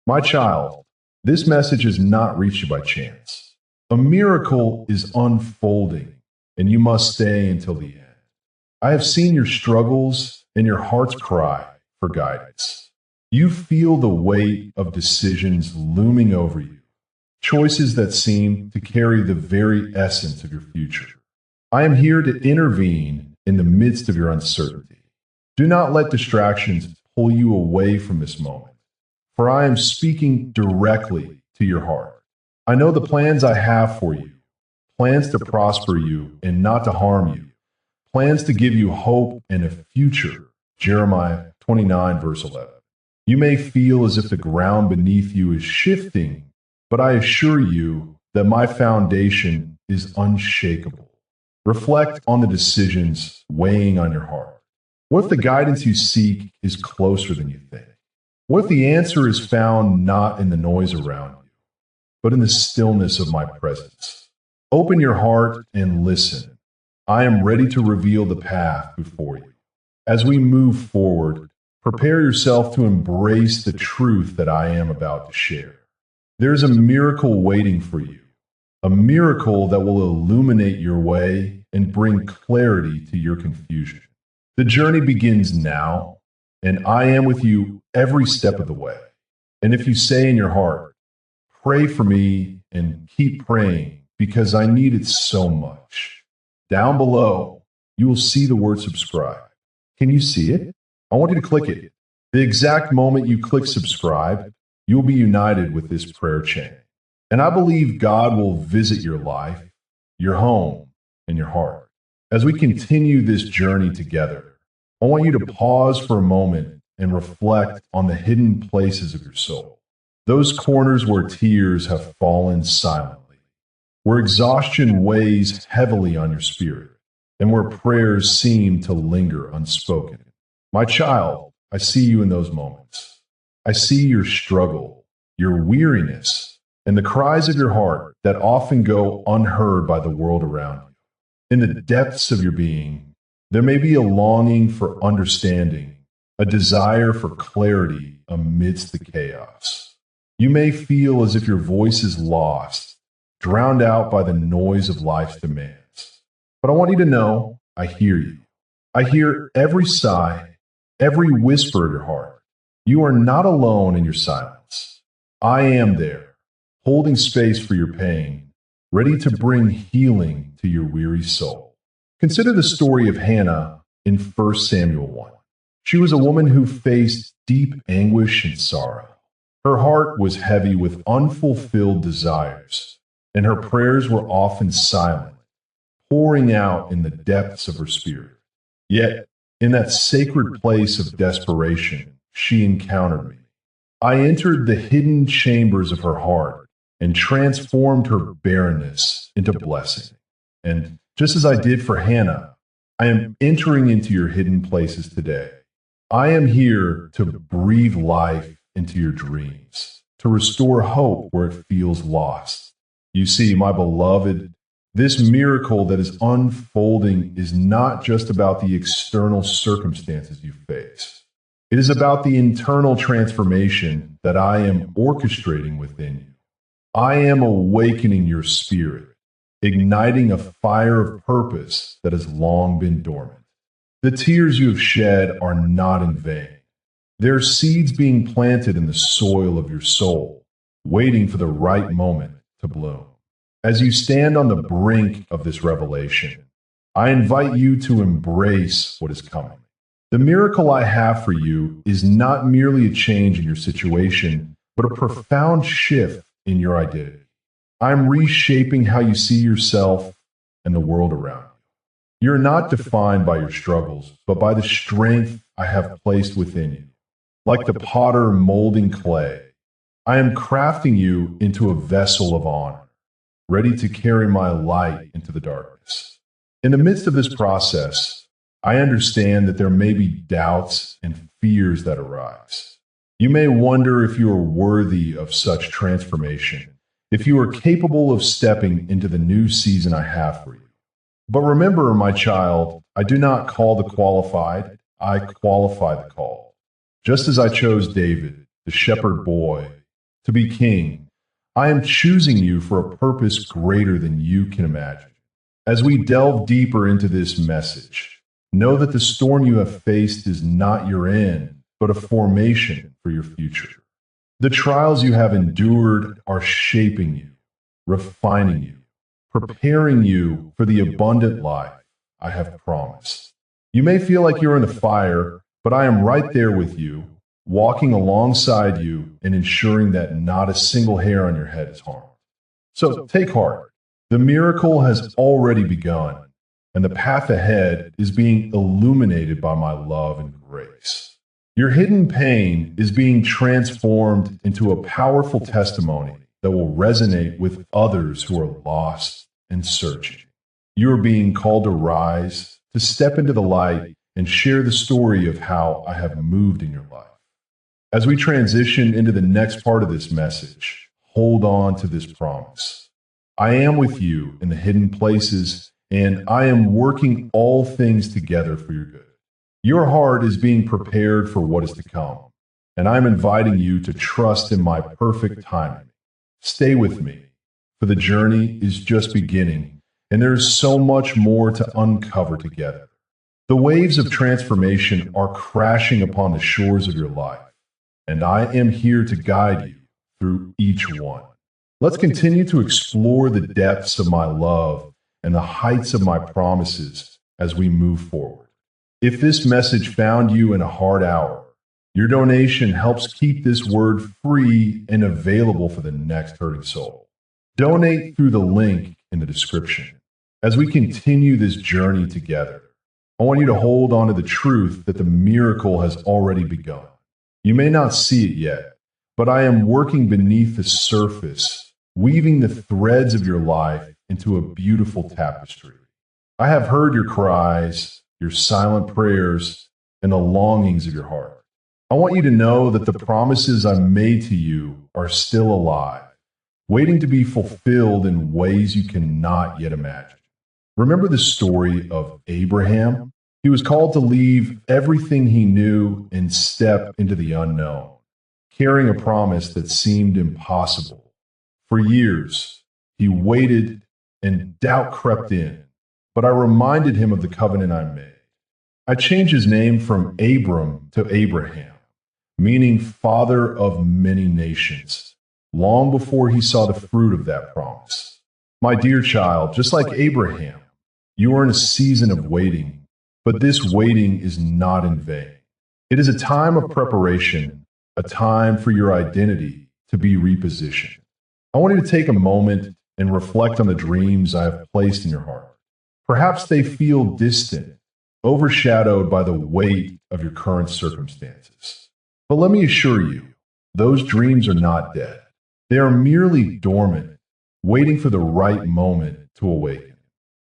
My child, this message has not reached you by chance. A miracle is unfolding, and you must stay until the end. I have seen your struggles and your heart's cry for guidance. You feel the weight of decisions looming over you, choices that seem to carry the very essence of your future. I am here to intervene in the midst of your uncertainty. Do not let distractions pull you away from this moment, for I am speaking directly to your heart. I know the plans I have for you, plans to prosper you and not to harm you, plans to give you hope and a future. Jeremiah 29, verse 11. You may feel as if the ground beneath you is shifting, but I assure you that my foundation is unshakable. Reflect on the decisions weighing on your heart. What if the guidance you seek is closer than you think? What if the answer is found not in the noise around you, but in the stillness of my presence? Open your heart and listen. I am ready to reveal the path before you. As we move forward, prepare yourself to embrace the truth that I am about to share. There is a miracle waiting for you, a miracle that will illuminate your way and bring clarity to your confusion. The journey begins now, and I am with you every step of the way. And if you say in your heart, pray for me and keep praying because I need it so much. Down below, you will see the word subscribe. Can you see it? I want you to click it. The exact moment you click subscribe, you'll be united with this prayer chain. And I believe God will visit your life, your home, and your heart. As we continue this journey together, I want you to pause for a moment and reflect on the hidden places of your soul. Those corners where tears have fallen silently, where exhaustion weighs heavily on your spirit, and where prayers seem to linger unspoken. My child, I see you in those moments. I see your struggle, your weariness, and the cries of your heart that often go unheard by the world around you. In the depths of your being, there may be a longing for understanding, a desire for clarity amidst the chaos. You may feel as if your voice is lost, drowned out by the noise of life's demands. But I want you to know, I hear you. I hear every sigh, every whisper of your heart. You are not alone in your silence. I am there, holding space for your pain, ready to bring healing to your weary soul. Consider the story of Hannah in 1 Samuel 1. She was a woman who faced deep anguish and sorrow. Her heart was heavy with unfulfilled desires, and her prayers were often silent, pouring out in the depths of her spirit. Yet, in that sacred place of desperation, she encountered me. I entered the hidden chambers of her heart and transformed her barrenness into blessing. And just as I did for Hannah, I am entering into your hidden places today. I am here to breathe life into your dreams, to restore hope where it feels lost. You see, my beloved, this miracle that is unfolding is not just about the external circumstances you face. It is about the internal transformation that I am orchestrating within you. I am awakening your spirit, igniting a fire of purpose that has long been dormant. The tears you have shed are not in vain. They are seeds being planted in the soil of your soul, waiting for the right moment to bloom. As you stand on the brink of this revelation, I invite you to embrace what is coming. The miracle I have for you is not merely a change in your situation, but a profound shift in your identity. I'm reshaping how you see yourself and the world around you. You're not defined by your struggles, but by the strength I have placed within you. Like the potter molding clay, I am crafting you into a vessel of honor, ready to carry my light into the darkness. In the midst of this process, I understand that there may be doubts and fears that arise. You may wonder if you are worthy of such transformation, if you are capable of stepping into the new season I have for you. But remember, my child, I do not call the qualified, I qualify the called. Just as I chose David, the shepherd boy, to be king. I am choosing you for a purpose greater than you can imagine. As we delve deeper into this message, know that the storm you have faced is not your end, but a formation for your future. The trials you have endured are shaping you, refining you, preparing you for the abundant life I have promised. You may feel like you're in the fire, but I am right there with you, walking alongside you and ensuring that not a single hair on your head is harmed. So take heart. The miracle has already begun, and the path ahead is being illuminated by my love and grace. Your hidden pain is being transformed into a powerful testimony that will resonate with others who are lost and searching. You are being called to rise, to step into the light, and share the story of how I have moved in your life. As we transition into the next part of this message, hold on to this promise. I am with you in the hidden places, and I am working all things together for your good. Your heart is being prepared for what is to come, and I'm inviting you to trust in my perfect timing. Stay with me, for the journey is just beginning, and there is so much more to uncover together. The waves of transformation are crashing upon the shores of your life, and I am here to guide you through each one. Let's continue to explore the depths of my love and the heights of my promises as we move forward. If this message found you in a hard hour, your donation helps keep this word free and available for the next hurting soul. Donate through the link in the description. As we continue this journey together, I want you to hold on to the truth that the miracle has already begun. You may not see it yet, but I am working beneath the surface, weaving the threads of your life into a beautiful tapestry. I have heard your cries, your silent prayers, and the longings of your heart. I want you to know that the promises I made to you are still alive, waiting to be fulfilled in ways you cannot yet imagine. Remember the story of Abraham? He was called to leave everything he knew and step into the unknown, carrying a promise that seemed impossible. For years, he waited and doubt crept in, but I reminded him of the covenant I made. I changed his name from Abram to Abraham, meaning father of many nations, long before he saw the fruit of that promise. My dear child, just like Abraham, you are in a season of waiting, but this waiting is not in vain. It is a time of preparation, a time for your identity to be repositioned. I want you to take a moment and reflect on the dreams I have placed in your heart. Perhaps they feel distant, overshadowed by the weight of your current circumstances. But let me assure you, those dreams are not dead. They are merely dormant, waiting for the right moment to awaken.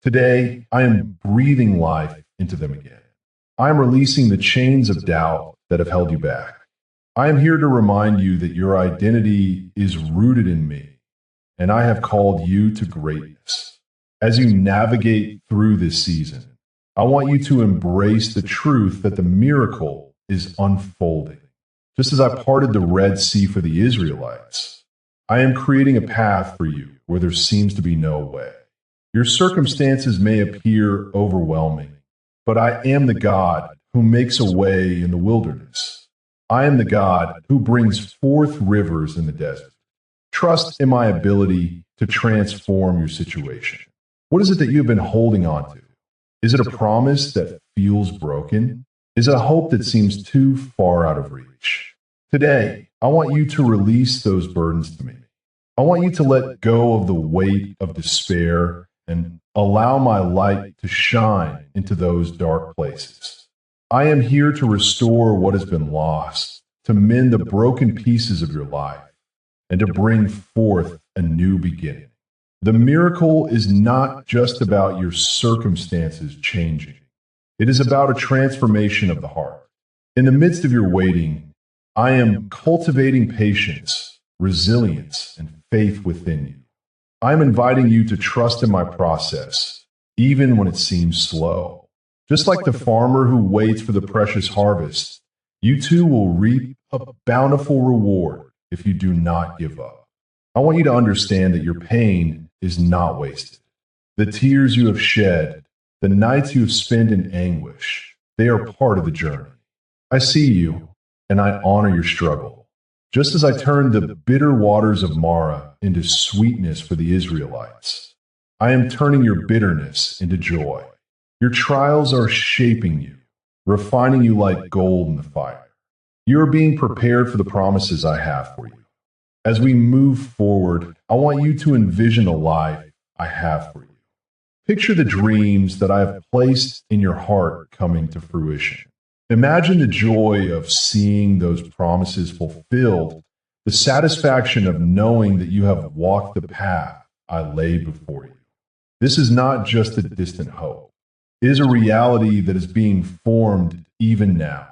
Today, I am breathing life into them again. I am releasing the chains of doubt that have held you back. I am here to remind you that your identity is rooted in me, and I have called you to greatness. As you navigate through this season, I want you to embrace the truth that the miracle is unfolding. Just as I parted the Red Sea for the Israelites, I am creating a path for you where there seems to be no way. Your circumstances may appear overwhelming, but I am the God who makes a way in the wilderness. I am the God who brings forth rivers in the desert. Trust in my ability to transform your situation. What is it that you've been holding on to? Is it a promise that feels broken? Is it a hope that seems too far out of reach? Today, I want you to release those burdens to me. I want you to let go of the weight of despair and allow my light to shine into those dark places. I am here to restore what has been lost, to mend the broken pieces of your life, and to bring forth a new beginning. The miracle is not just about your circumstances changing. It is about a transformation of the heart. In the midst of your waiting, I am cultivating patience, resilience, and faith within you. I am inviting you to trust in my process, even when it seems slow. Just like the farmer who waits for the precious harvest, you too will reap a bountiful reward if you do not give up. I want you to understand that your pain is not wasted. The tears you have shed, the nights you have spent in anguish, they are part of the journey. I see you, and I honor your struggle. Just as I turned the bitter waters of Mara into sweetness for the Israelites, I am turning your bitterness into joy. Your trials are shaping you, refining you like gold in the fire. You are being prepared for the promises I have for you. As we move forward, I want you to envision a life I have for you. Picture the dreams that I have placed in your heart coming to fruition. Imagine the joy of seeing those promises fulfilled, the satisfaction of knowing that you have walked the path I laid before you. This is not just a distant hope. It is a reality that is being formed even now.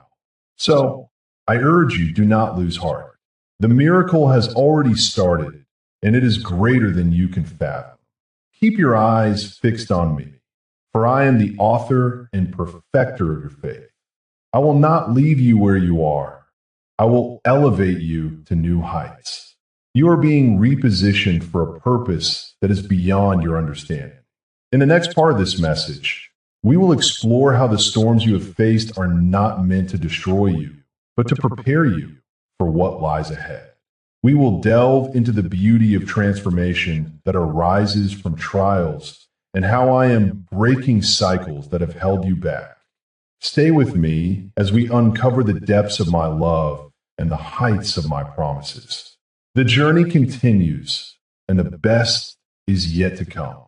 So, I urge you, do not lose heart. The miracle has already started, and it is greater than you can fathom. Keep your eyes fixed on me, for I am the author and perfecter of your faith. I will not leave you where you are. I will elevate you to new heights. You are being repositioned for a purpose that is beyond your understanding. In the next part of this message, we will explore how the storms you have faced are not meant to destroy you, but to prepare you for what lies ahead. We will delve into the beauty of transformation that arises from trials and how I am breaking cycles that have held you back. Stay with me as we uncover the depths of my love and the heights of my promises. The journey continues, and the best is yet to come.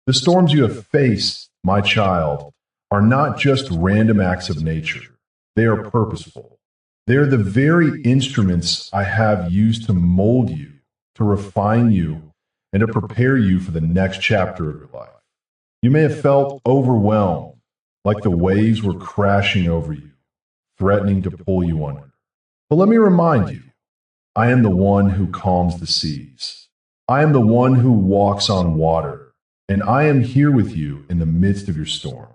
The storms you have faced, my child, are not just random acts of nature. They are purposeful. They are the very instruments I have used to mold you, to refine you, and to prepare you for the next chapter of your life. You may have felt overwhelmed, like the waves were crashing over you, threatening to pull you under. But let me remind you, I am the one who calms the seas. I am the one who walks on water, and I am here with you in the midst of your storm.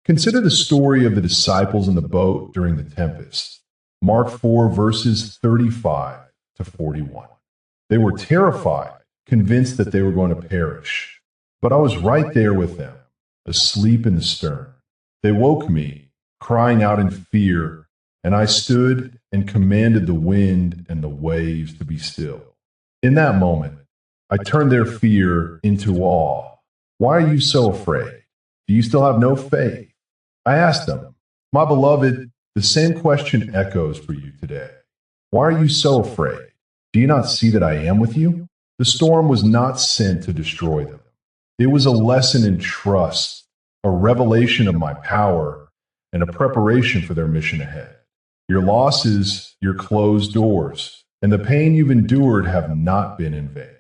Consider the story of the disciples in the boat during the tempest. Mark 4, verses 35 to 41. They were terrified, convinced that they were going to perish. But I was right there with them, asleep in the stern. They woke me, crying out in fear, and I stood and commanded the wind and the waves to be still. In that moment, I turned their fear into awe. Why are you so afraid? Do you still have no faith? I asked them, my beloved, the same question echoes for you today. Why are you so afraid? Do you not see that I am with you? The storm was not sent to destroy them. It was a lesson in trust, a revelation of my power, and a preparation for their mission ahead. Your losses, your closed doors, and the pain you've endured have not been in vain.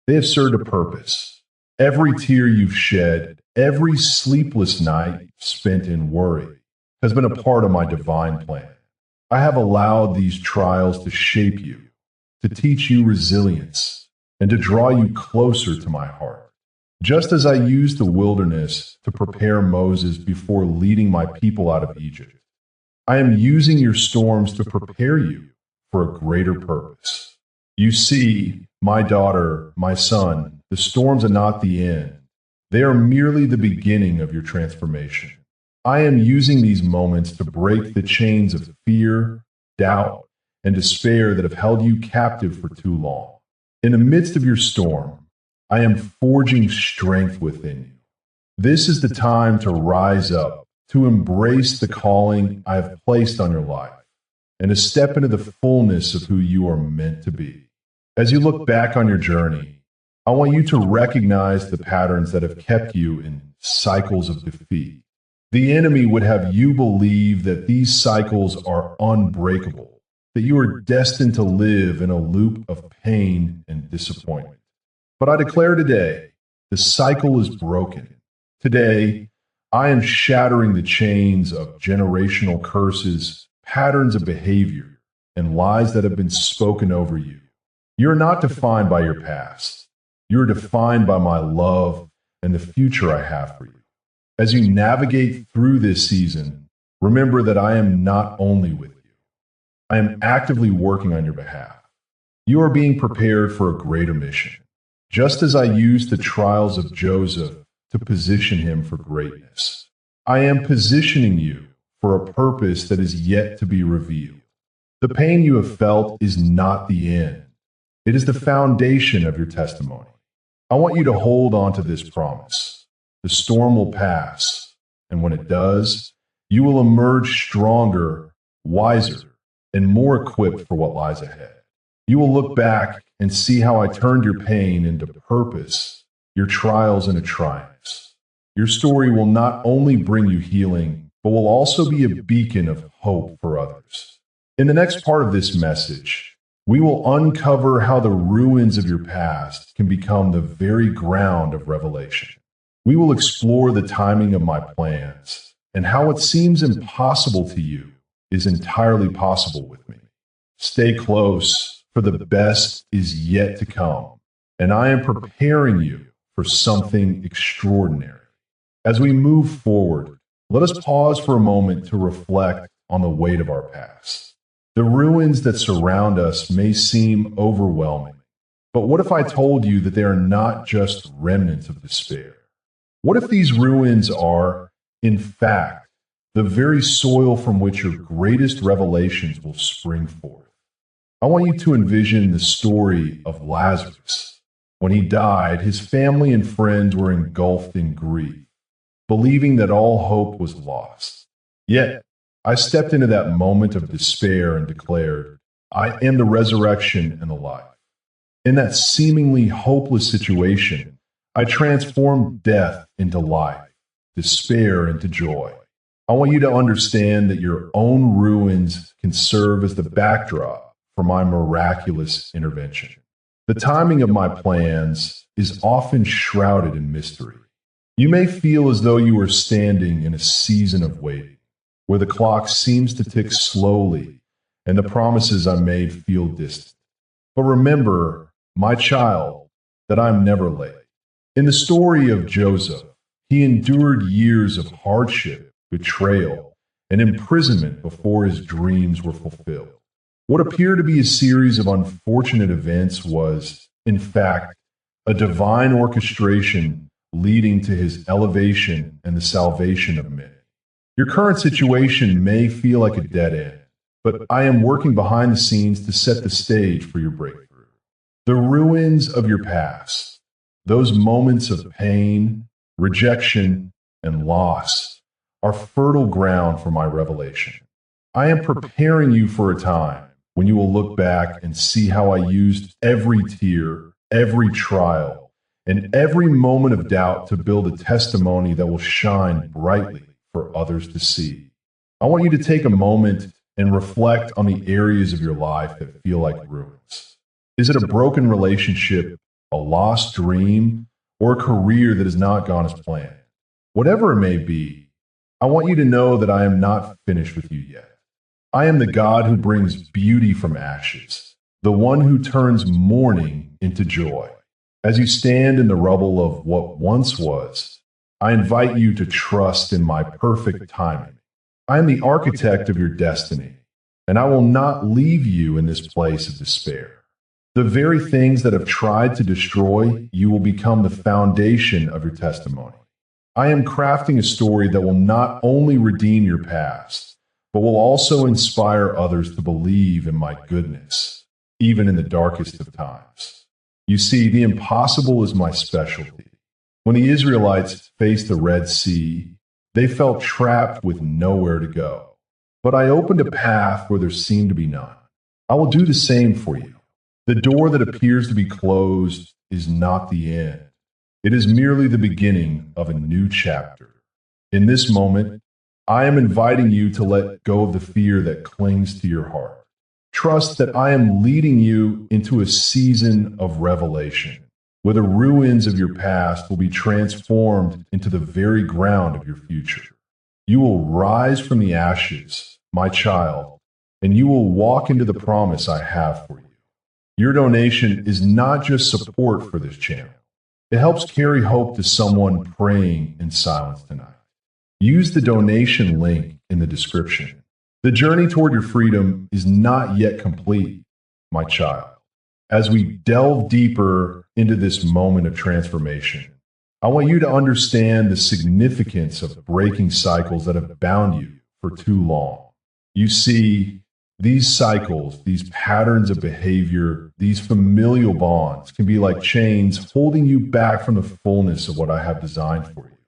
They have served a purpose. Every tear you've shed, every sleepless night spent in worry, has been a part of my divine plan. I have allowed these trials to shape you, to teach you resilience, and to draw you closer to my heart. Just as I used the wilderness to prepare Moses before leading my people out of Egypt, I am using your storms to prepare you for a greater purpose. You see, my daughter, my son, the storms are not the end. They are merely the beginning of your transformation. I am using these moments to break the chains of fear, doubt, and despair that have held you captive for too long. In the midst of your storm, I am forging strength within you. This is the time to rise up, to embrace the calling I have placed on your life, and to step into the fullness of who you are meant to be. As you look back on your journey, I want you to recognize the patterns that have kept you in cycles of defeat. The enemy would have you believe that these cycles are unbreakable, that you are destined to live in a loop of pain and disappointment. But I declare today, the cycle is broken. Today, I am shattering the chains of generational curses, patterns of behavior, and lies that have been spoken over you. You're not defined by your past. You're defined by my love and the future I have for you. As you navigate through this season, remember that I am not only with you. I am actively working on your behalf. You are being prepared for a greater mission, just as I used the trials of Joseph to position him for greatness. I am positioning you for a purpose that is yet to be revealed. The pain you have felt is not the end. It is the foundation of your testimony. I want you to hold on to this promise. The storm will pass, and when it does, you will emerge stronger, wiser, and more equipped for what lies ahead. You will look back and see how I turned your pain into purpose, your trials into triumphs. Your story will not only bring you healing, but will also be a beacon of hope for others. In the next part of this message, we will uncover how the ruins of your past can become the very ground of revelation. We will explore the timing of my plans and how what seems impossible to you is entirely possible with me. Stay close, for the best is yet to come, and I am preparing you for something extraordinary. As we move forward, let us pause for a moment to reflect on the weight of our past. The ruins that surround us may seem overwhelming, but what if I told you that they are not just remnants of despair? What if these ruins are, in fact, the very soil from which your greatest revelations will spring forth? I want you to envision the story of Lazarus. When he died, his family and friends were engulfed in grief, believing that all hope was lost. Yet, I stepped into that moment of despair and declared, I am the resurrection and the life. In that seemingly hopeless situation, I transformed death into life, despair into joy. I want you to understand that your own ruins can serve as the backdrop for my miraculous intervention. The timing of my plans is often shrouded in mystery. You may feel as though you are standing in a season of waiting, where the clock seems to tick slowly and the promises I made feel distant. But remember, my child, that I am never late. In the story of Joseph, he endured years of hardship, betrayal, and imprisonment before his dreams were fulfilled. What appeared to be a series of unfortunate events was, in fact, a divine orchestration leading to his elevation and the salvation of men. Your current situation may feel like a dead end, but I am working behind the scenes to set the stage for your breakthrough. The ruins of your past, those moments of pain, rejection, and loss, are fertile ground for my revelation. I am preparing you for a time when you will look back and see how I used every tear, every trial, and every moment of doubt to build a testimony that will shine brightly for others to see. I want you to take a moment and reflect on the areas of your life that feel like ruins. Is it a broken relationship, a lost dream, or a career that has not gone as planned? Whatever it may be, I want you to know that I am not finished with you yet. I am the God who brings beauty from ashes, the one who turns mourning into joy. As you stand in the rubble of what once was, I invite you to trust in my perfect timing. I am the architect of your destiny, and I will not leave you in this place of despair. The very things that have tried to destroy you will become the foundation of your testimony. I am crafting a story that will not only redeem your past, but will also inspire others to believe in my goodness, even in the darkest of times. You see, the impossible is my specialty. When the Israelites faced the Red Sea, they felt trapped with nowhere to go. But I opened a path where there seemed to be none. I will do the same for you. The door that appears to be closed is not the end. It is merely the beginning of a new chapter. In this moment, I am inviting you to let go of the fear that clings to your heart. Trust that I am leading you into a season of revelation, where the ruins of your past will be transformed into the very ground of your future. You will rise from the ashes, my child, and you will walk into the promise I have for you. Your donation is not just support for this channel. It helps carry hope to someone praying in silence tonight. Use the donation link in the description. The journey toward your freedom is not yet complete, my child. as we delve deeper into this moment of transformation, I want you to understand the significance of breaking cycles that have bound you for too long. You see, these cycles, these patterns of behavior, these familial bonds can be like chains holding you back from the fullness of what I have designed for you.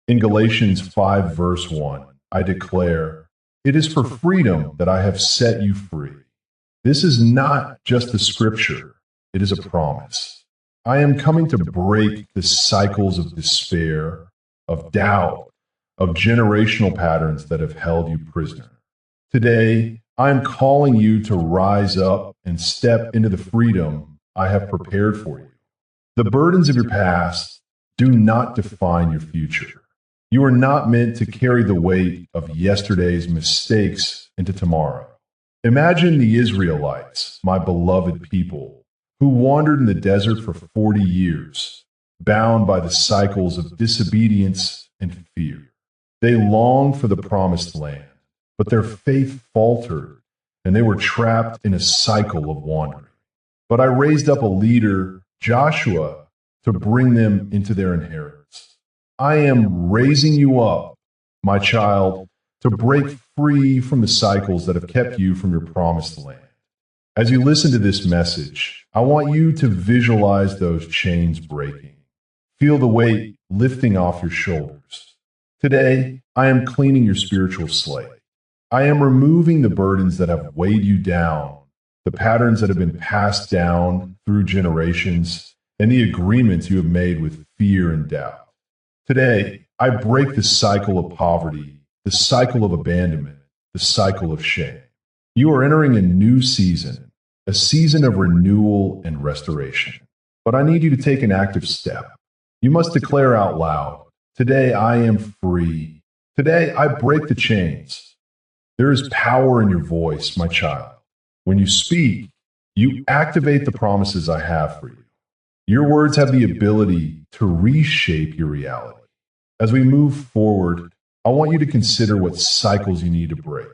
In Galatians 5, verse 1, I declare, "It is for freedom that I have set you free." This is not just a scripture, it is a promise. I am coming to break the cycles of despair, of doubt, of generational patterns that have held you prisoner. Today, I am calling you to rise up and step into the freedom I have prepared for you. The burdens of your past do not define your future. You are not meant to carry the weight of yesterday's mistakes into tomorrow. Imagine the Israelites, my beloved people, who wandered in the desert for 40 years, bound by the cycles of disobedience and fear. They longed for the promised land, but their faith faltered, and they were trapped in a cycle of wandering. But I raised up a leader, Joshua, to bring them into their inheritance. I am raising you up, my child, to break free from the cycles that have kept you from your promised land. As you listen to this message, I want you to visualize those chains breaking. Feel the weight lifting off your shoulders. Today, I am cleaning your spiritual slate. I am removing the burdens that have weighed you down, the patterns that have been passed down through generations, and the agreements you have made with fear and doubt. Today, I break the cycle of poverty, the cycle of abandonment, the cycle of shame. You are entering a new season, a season of renewal and restoration. But I need you to take an active step. You must declare out loud, "Today I am free. Today I break the chains." There is power in your voice, my child. When you speak, you activate the promises I have for you. Your words have the ability to reshape your reality. As we move forward, I want you to consider what cycles you need to break.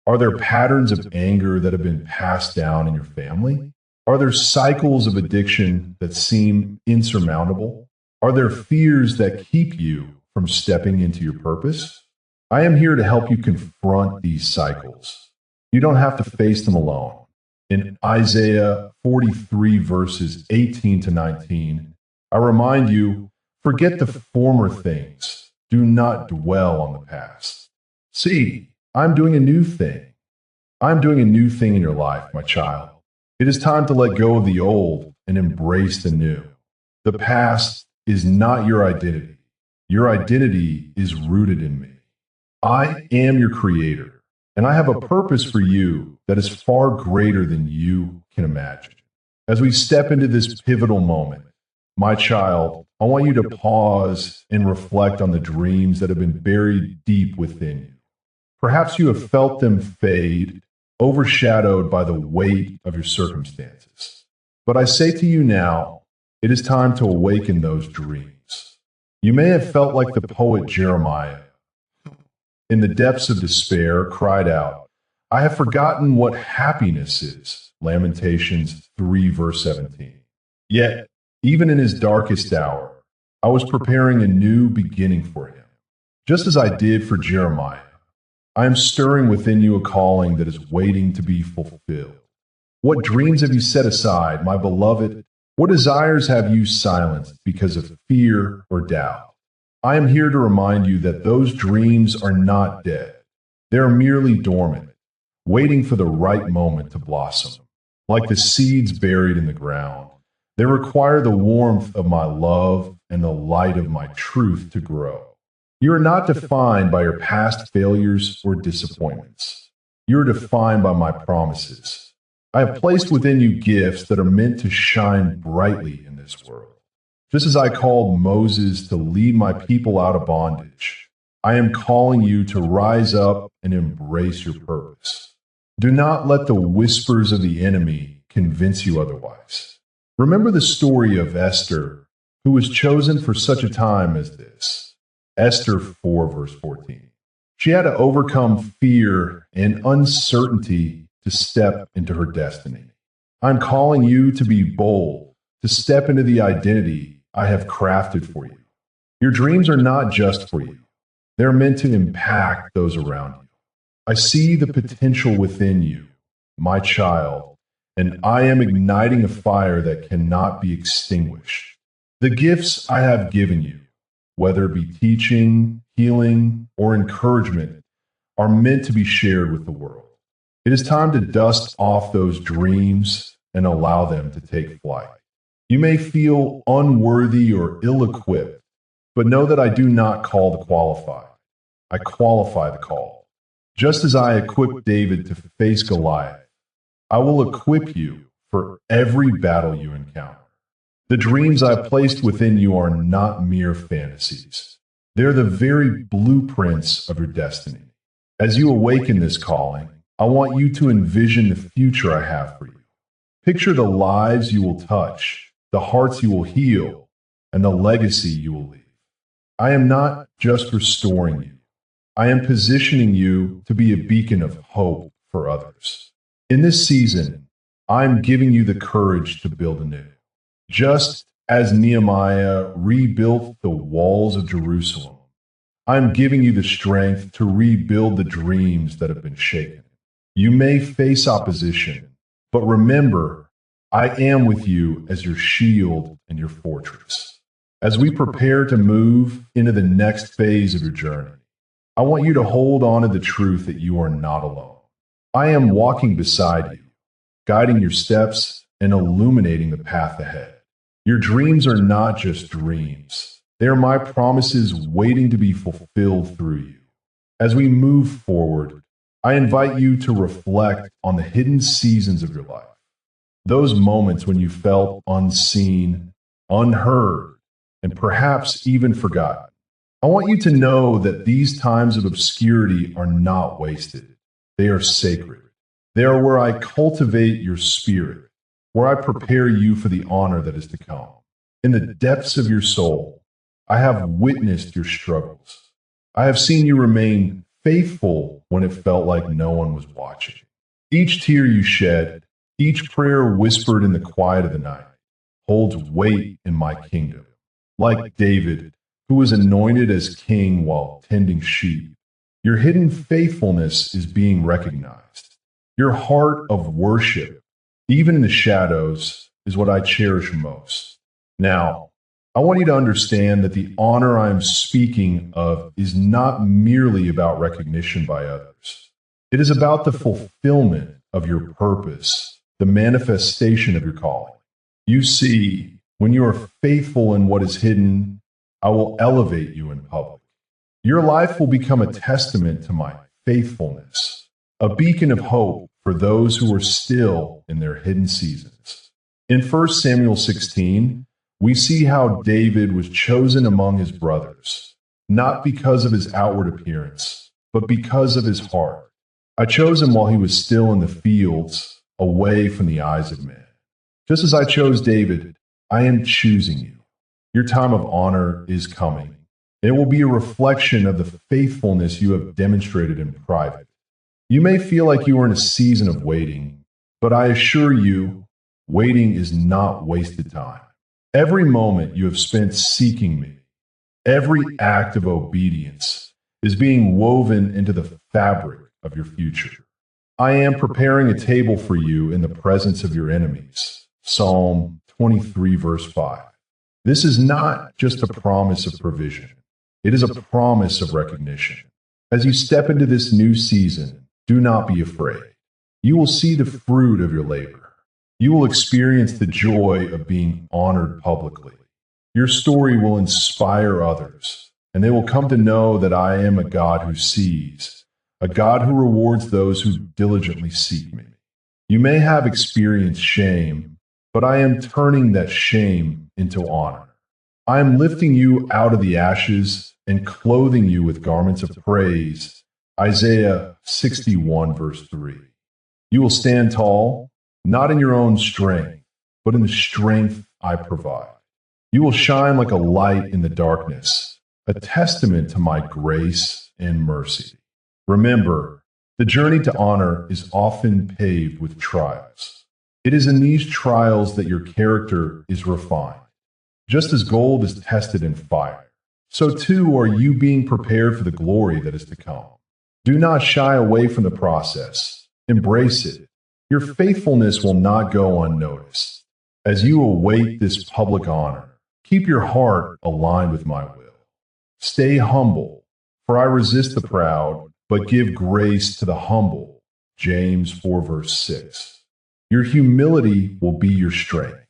Are there patterns of anger that have been passed down in your family? Are there cycles of addiction that seem insurmountable? Are there fears that keep you from stepping into your purpose? I am here to help you confront these cycles. You don't have to face them alone. In Isaiah 43, verses 18 to 19, I remind you, forget the former things. Do not dwell on the past. See, I'm doing a new thing. I'm doing a new thing in your life, my child. It is time to let go of the old and embrace the new. The past is not your identity. Your identity is rooted in me. I am your creator, and I have a purpose for you that is far greater than you can imagine. As we step into this pivotal moment, my child, I want you to pause and reflect on the dreams that have been buried deep within you. Perhaps you have felt them fade, overshadowed by the weight of your circumstances. But I say to you now, it is time to awaken those dreams. You may have felt like the poet Jeremiah. In the depths of despair, cried out, "I have forgotten what happiness is." Lamentations 3, verse 17. Yet, even in his darkest hour, I was preparing a new beginning for him. Just as I did for Jeremiah, I am stirring within you a calling that is waiting to be fulfilled. What dreams have you set aside, my beloved? What desires have you silenced because of fear or doubt? I am here to remind you that those dreams are not dead. They are merely dormant, waiting for the right moment to blossom. Like the seeds buried in the ground, they require the warmth of my love and the light of my truth to grow. You are not defined by your past failures or disappointments. You are defined by my promises. I have placed within you gifts that are meant to shine brightly in this world. Just as I called Moses to lead my people out of bondage, I am calling you to rise up and embrace your purpose. Do not let the whispers of the enemy convince you otherwise. Remember the story of Esther, who was chosen for such a time as this. Esther 4, verse 14. She had to overcome fear and uncertainty to step into her destiny. I'm calling you to be bold, to step into the identity I have crafted for you. Your dreams are not just for you. They're meant to impact those around you. I see the potential within you, my child, and I am igniting a fire that cannot be extinguished. The gifts I have given you, whether it be teaching, healing, or encouragement, are meant to be shared with the world. It is time to dust off those dreams and allow them to take flight. You may feel unworthy or ill-equipped, but know that I do not call the qualified. I qualify the call. Just as I equipped David to face Goliath, I will equip you for every battle you encounter. The dreams I placed within you are not mere fantasies. They're the very blueprints of your destiny. As you awaken this calling, I want you to envision the future I have for you. Picture the lives you will touch, the hearts you will heal, and the legacy you will leave. I am not just restoring you. I am positioning you to be a beacon of hope for others. In this season, I'm giving you the courage to build anew. Just as Nehemiah rebuilt the walls of Jerusalem, I'm giving you the strength to rebuild the dreams that have been shaken. You may face opposition, but remember, I am with you as your shield and your fortress. As we prepare to move into the next phase of your journey, I want you to hold on to the truth that you are not alone. I am walking beside you, guiding your steps and illuminating the path ahead. Your dreams are not just dreams. They are my promises waiting to be fulfilled through you. As we move forward, I invite you to reflect on the hidden seasons of your life. Those moments when you felt unseen, unheard, and perhaps even forgotten. I want you to know that these times of obscurity are not wasted. They are sacred. They are where I cultivate your spirit, where I prepare you for the honor that is to come. In the depths of your soul, I have witnessed your struggles. I have seen you remain faithful when it felt like no one was watching. Each tear you shed, each prayer whispered in the quiet of the night, holds weight in my kingdom. Like David, who was anointed as king while tending sheep, your hidden faithfulness is being recognized. Your heart of worship, even in the shadows, is what I cherish most. Now, I want you to understand that the honor I am speaking of is not merely about recognition by others. It is about the fulfillment of your purpose, the manifestation of your calling. You see, when you are faithful in what is hidden, I will elevate you in public. Your life will become a testament to my faithfulness, a beacon of hope for those who are still in their hidden seasons. In 1 Samuel 16, we see how David was chosen among his brothers, not because of his outward appearance, but because of his heart. I chose him while he was still in the fields, away from the eyes of men. Just as I chose David, I am choosing you. Your time of honor is coming. It will be a reflection of the faithfulness you have demonstrated in private. You may feel like you are in a season of waiting, but I assure you, waiting is not wasted time. Every moment you have spent seeking me, every act of obedience is being woven into the fabric of your future. I am preparing a table for you in the presence of your enemies. Psalm 23, verse 5. This is not just a promise of provision. It is a promise of recognition. As you step into this new season, do not be afraid. You will see the fruit of your labor. You will experience the joy of being honored publicly. Your story will inspire others, and they will come to know that I am a God who sees, a God who rewards those who diligently seek me. You may have experienced shame, but I am turning that shame into honor. I am lifting you out of the ashes and clothing you with garments of praise. Isaiah 61, verse 3. You will stand tall, not in your own strength, but in the strength I provide. You will shine like a light in the darkness, a testament to my grace and mercy. Remember, the journey to honor is often paved with trials. It is in these trials that your character is refined. Just as gold is tested in fire, so too are you being prepared for the glory that is to come. Do not shy away from the process. Embrace it. Your faithfulness will not go unnoticed. As you await this public honor, keep your heart aligned with my will. Stay humble, for I resist the proud, but give grace to the humble. James 4 verse 6. Your humility will be your strength.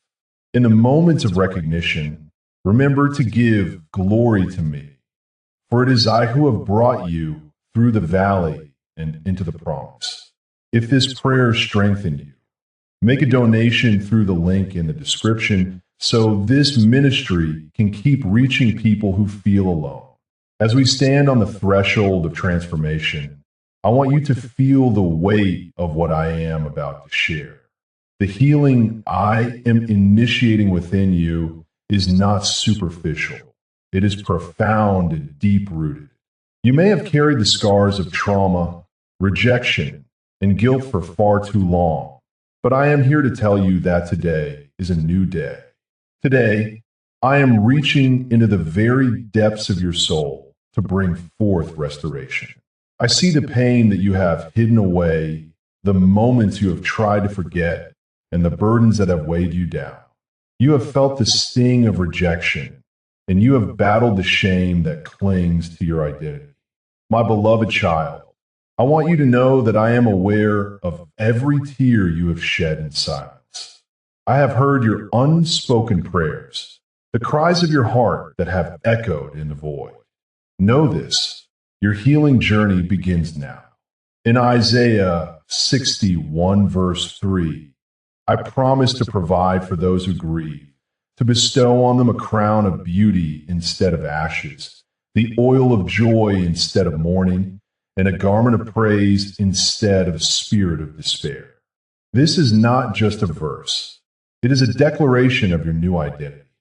In the moments of recognition, remember to give glory to me, for it is I who have brought you through the valley and into the promise. If this prayer strengthened you, make a donation through the link in the description so this ministry can keep reaching people who feel alone. As we stand on the threshold of transformation, I want you to feel the weight of what I am about to share. The healing I am initiating within you is not superficial. It is profound and deep-rooted. You may have carried the scars of trauma, rejection, and guilt for far too long, but I am here to tell you that today is a new day. Today, I am reaching into the very depths of your soul to bring forth restoration. I see the pain that you have hidden away, the moments you have tried to forget, and the burdens that have weighed you down. You have felt the sting of rejection, and you have battled the shame that clings to your identity. My beloved child, I want you to know that I am aware of every tear you have shed in silence. I have heard your unspoken prayers, the cries of your heart that have echoed in the void. Know this, your healing journey begins now. In Isaiah 61 verse 3, I promise to provide for those who grieve, to bestow on them a crown of beauty instead of ashes, the oil of joy instead of mourning, and a garment of praise instead of a spirit of despair. This is not just a verse. It is a declaration of your new identity.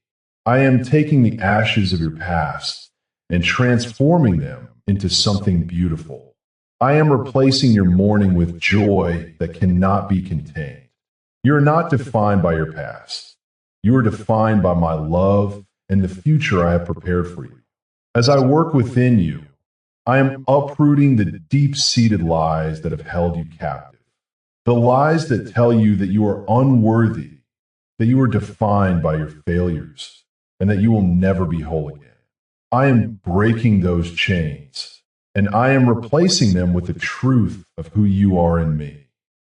I am taking the ashes of your past and transforming them into something beautiful. I am replacing your mourning with joy that cannot be contained. You are not defined by your past. You are defined by my love and the future I have prepared for you. As I work within you, I am uprooting the deep-seated lies that have held you captive. The lies that tell you that you are unworthy, that you are defined by your failures, and that you will never be whole again. I am breaking those chains, and I am replacing them with the truth of who you are in me.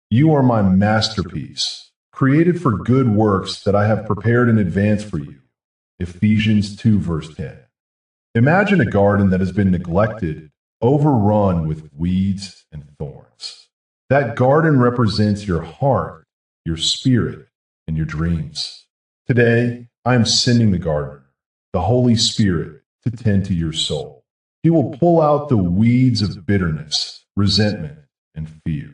You are my masterpiece, created for good works that I have prepared in advance for you. Ephesians 2 verse 10. Imagine a garden that has been neglected, overrun with weeds and thorns. That garden represents your heart, your spirit, and your dreams. Today, I am sending the gardener, the Holy Spirit, to tend to your soul. He will pull out the weeds of bitterness, resentment, and fear.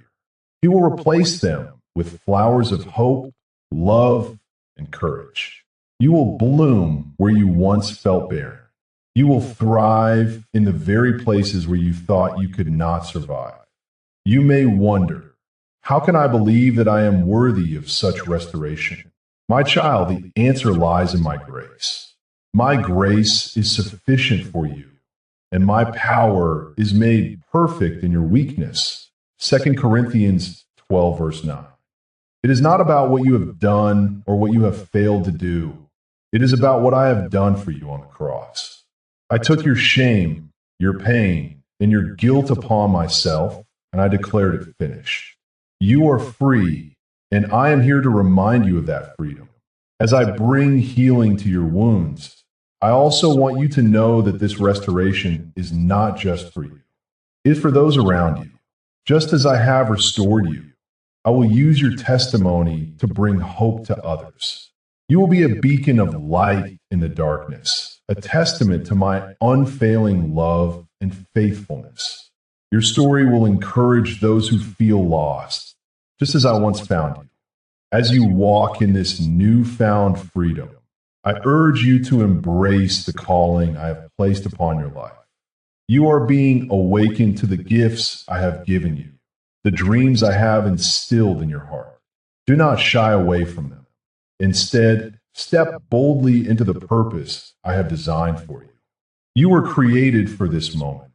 He will replace them with flowers of hope, love, and courage. You will bloom where you once felt barren. You will thrive in the very places where you thought you could not survive. You may wonder, how can I believe that I am worthy of such restoration? My child, the answer lies in my grace. My grace is sufficient for you, and my power is made perfect in your weakness. 2 Corinthians 12 verse 9. It is not about what you have done or what you have failed to do. It is about what I have done for you on the cross. I took your shame, your pain, and your guilt upon myself, and I declared it finished. You are free, and I am here to remind you of that freedom. As I bring healing to your wounds, I also want you to know that this restoration is not just for you. It is for those around you. Just as I have restored you, I will use your testimony to bring hope to others. You will be a beacon of light in the darkness, a testament to my unfailing love and faithfulness. Your story will encourage those who feel lost, just as I once found you. As you walk in this newfound freedom, I urge you to embrace the calling I have placed upon your life. You are being awakened to the gifts I have given you, the dreams I have instilled in your heart. Do not shy away from them. Instead, step boldly into the purpose I have designed for you. You were created for this moment,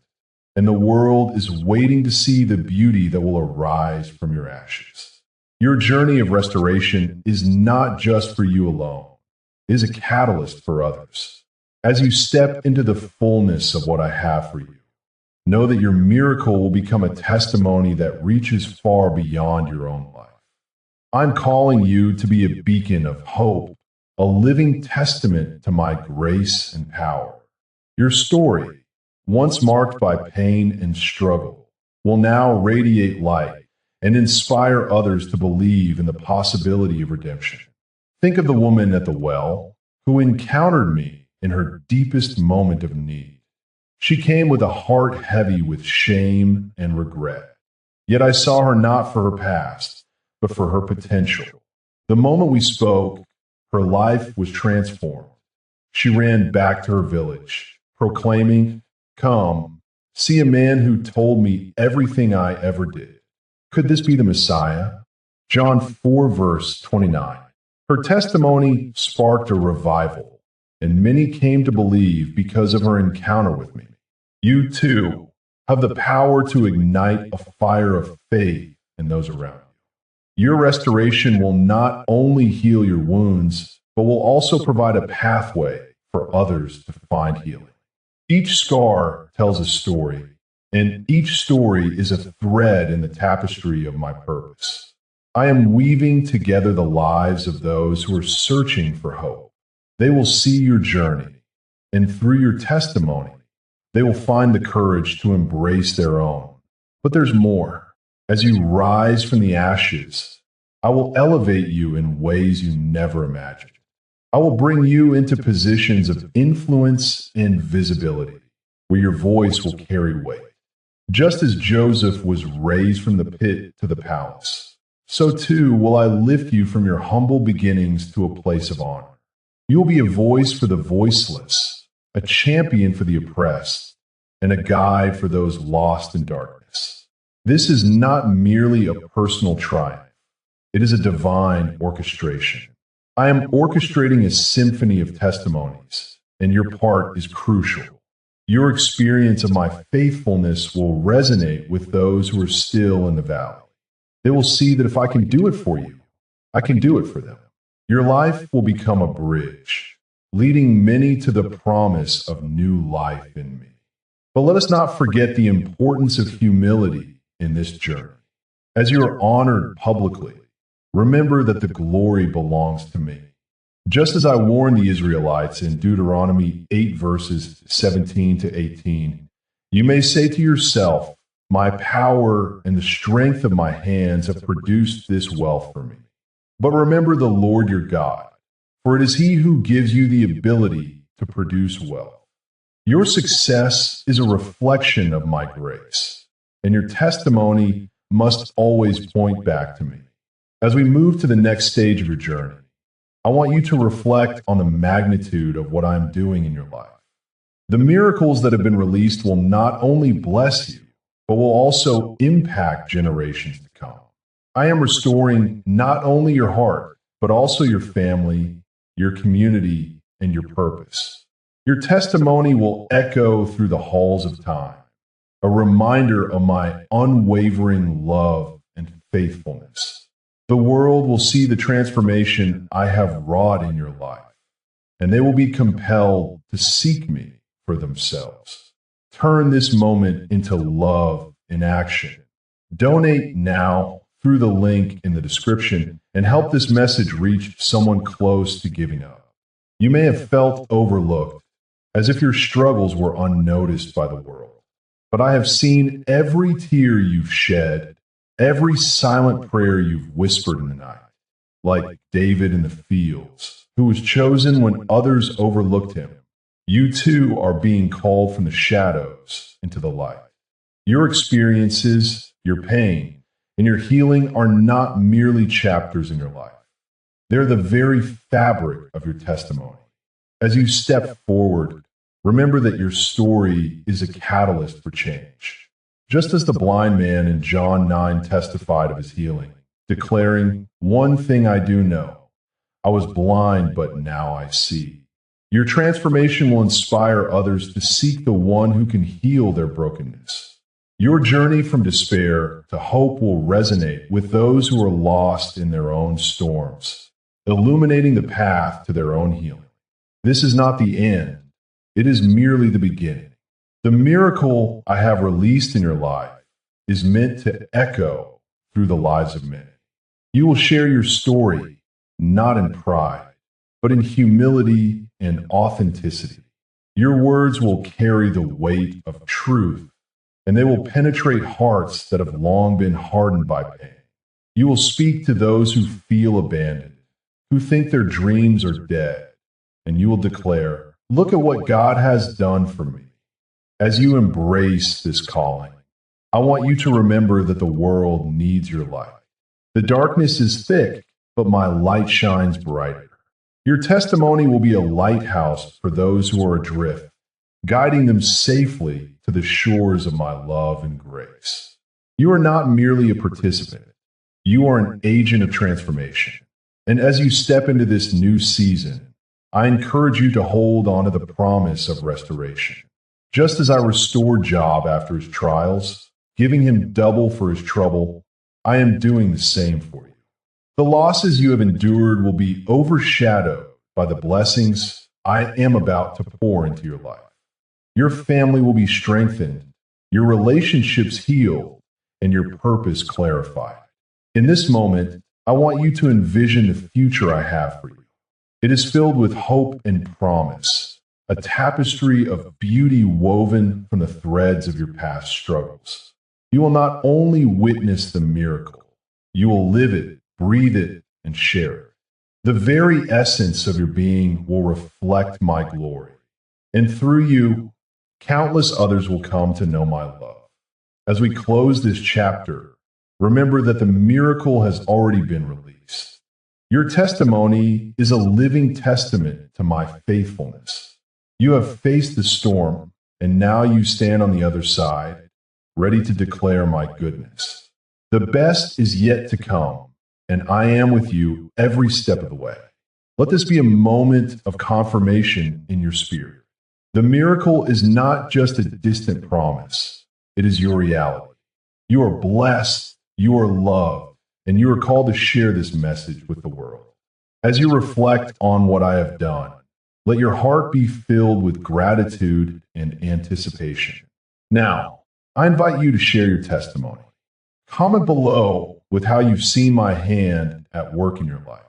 and the world is waiting to see the beauty that will arise from your ashes. Your journey of restoration is not just for you alone, it is a catalyst for others. As you step into the fullness of what I have for you, know that your miracle will become a testimony that reaches far beyond your own life. I'm calling you to be a beacon of hope, a living testament to my grace and power. Your story, once marked by pain and struggle, will now radiate light and inspire others to believe in the possibility of redemption. Think of the woman at the well who encountered me in her deepest moment of need. She came with a heart heavy with shame and regret. Yet I saw her not for her past, but for her potential. The moment we spoke, her life was transformed. She ran back to her village, proclaiming, "Come, see a man who told me everything I ever did." Could this be the Messiah? John 4, verse 29. Her testimony sparked a revival, and many came to believe because of her encounter with me. You, too, have the power to ignite a fire of faith in those around you. Your restoration will not only heal your wounds, but will also provide a pathway for others to find healing. Each scar tells a story, and each story is a thread in the tapestry of my purpose. I am weaving together the lives of those who are searching for hope. They will see your journey, and through your testimony, they will find the courage to embrace their own. But there's more. As you rise from the ashes, I will elevate you in ways you never imagined. I will bring you into positions of influence and visibility, where your voice will carry weight. Just as Joseph was raised from the pit to the palace, so too will I lift you from your humble beginnings to a place of honor. You will be a voice for the voiceless, a champion for the oppressed, and a guide for those lost in darkness. This is not merely a personal triumph. It is a divine orchestration. I am orchestrating a symphony of testimonies, and your part is crucial. Your experience of my faithfulness will resonate with those who are still in the valley. They will see that if I can do it for you, I can do it for them. Your life will become a bridge, leading many to the promise of new life in me. But let us not forget the importance of humility in this journey. As you are honored publicly, remember that the glory belongs to me. Just as I warned the Israelites in Deuteronomy 8 verses 17 to 18, you may say to yourself, "My power and the strength of my hands have produced this wealth for me." But remember the Lord your God, for it is He who gives you the ability to produce wealth. Your success is a reflection of my grace, and your testimony must always point back to me. As we move to the next stage of your journey, I want you to reflect on the magnitude of what I'm doing in your life. The miracles that have been released will not only bless you, but will also impact generations to come. I am restoring not only your heart, but also your family, your community, and your purpose. Your testimony will echo through the halls of time, a reminder of my unwavering love and faithfulness. The world will see the transformation I have wrought in your life, and they will be compelled to seek me for themselves. Turn this moment into love in action. Donate now through the link in the description and help this message reach someone close to giving up. You may have felt overlooked, as if your struggles were unnoticed by the world. But I have seen every tear you've shed, every silent prayer you've whispered in the night, like David in the fields, who was chosen when others overlooked him. You too are being called from the shadows into the light. Your experiences, your pain, and your healing are not merely chapters in your life. They're the very fabric of your testimony. As you step forward, remember that your story is a catalyst for change. Just as the blind man in John 9 testified of his healing, declaring, "One thing I do know. I was blind, but now I see." Your transformation will inspire others to seek the one who can heal their brokenness. Your journey from despair to hope will resonate with those who are lost in their own storms, illuminating the path to their own healing. This is not the end, it is merely the beginning. The miracle I have released in your life is meant to echo through the lives of many. You will share your story, not in pride, but in humility and authenticity. Your words will carry the weight of truth, and they will penetrate hearts that have long been hardened by pain. You will speak to those who feel abandoned, who think their dreams are dead, and you will declare, "Look at what God has done for me." As you embrace this calling, I want you to remember that the world needs your light. The darkness is thick, but my light shines brighter. Your testimony will be a lighthouse for those who are adrift, guiding them safely to the shores of my love and grace. You are not merely a participant. You are an agent of transformation. And as you step into this new season, I encourage you to hold on to the promise of restoration. Just as I restored Job after his trials, giving him double for his trouble, I am doing the same for you. The losses you have endured will be overshadowed by the blessings I am about to pour into your life. Your family will be strengthened, your relationships healed, and your purpose clarified. In this moment, I want you to envision the future I have for you. It is filled with hope and promise, a tapestry of beauty woven from the threads of your past struggles. You will not only witness the miracle, you will live it, breathe it, and share it. The very essence of your being will reflect my glory. And through you, countless others will come to know my love. As we close this chapter, remember that the miracle has already been released. Your testimony is a living testament to my faithfulness. You have faced the storm, and now you stand on the other side, ready to declare my goodness. The best is yet to come, and I am with you every step of the way. Let this be a moment of confirmation in your spirit. The miracle is not just a distant promise, it is your reality. You are blessed, you are loved, and you are called to share this message with the world. As you reflect on what I have done, let your heart be filled with gratitude and anticipation. Now, I invite you to share your testimony. Comment below with how you've seen my hand at work in your life.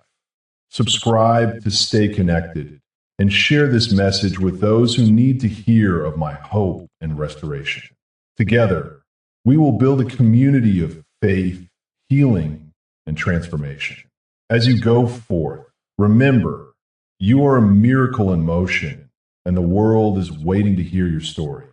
Subscribe to stay connected and share this message with those who need to hear of my hope and restoration. Together, we will build a community of faith, healing, and transformation. As you go forth, remember, you are a miracle in motion, and the world is waiting to hear your story.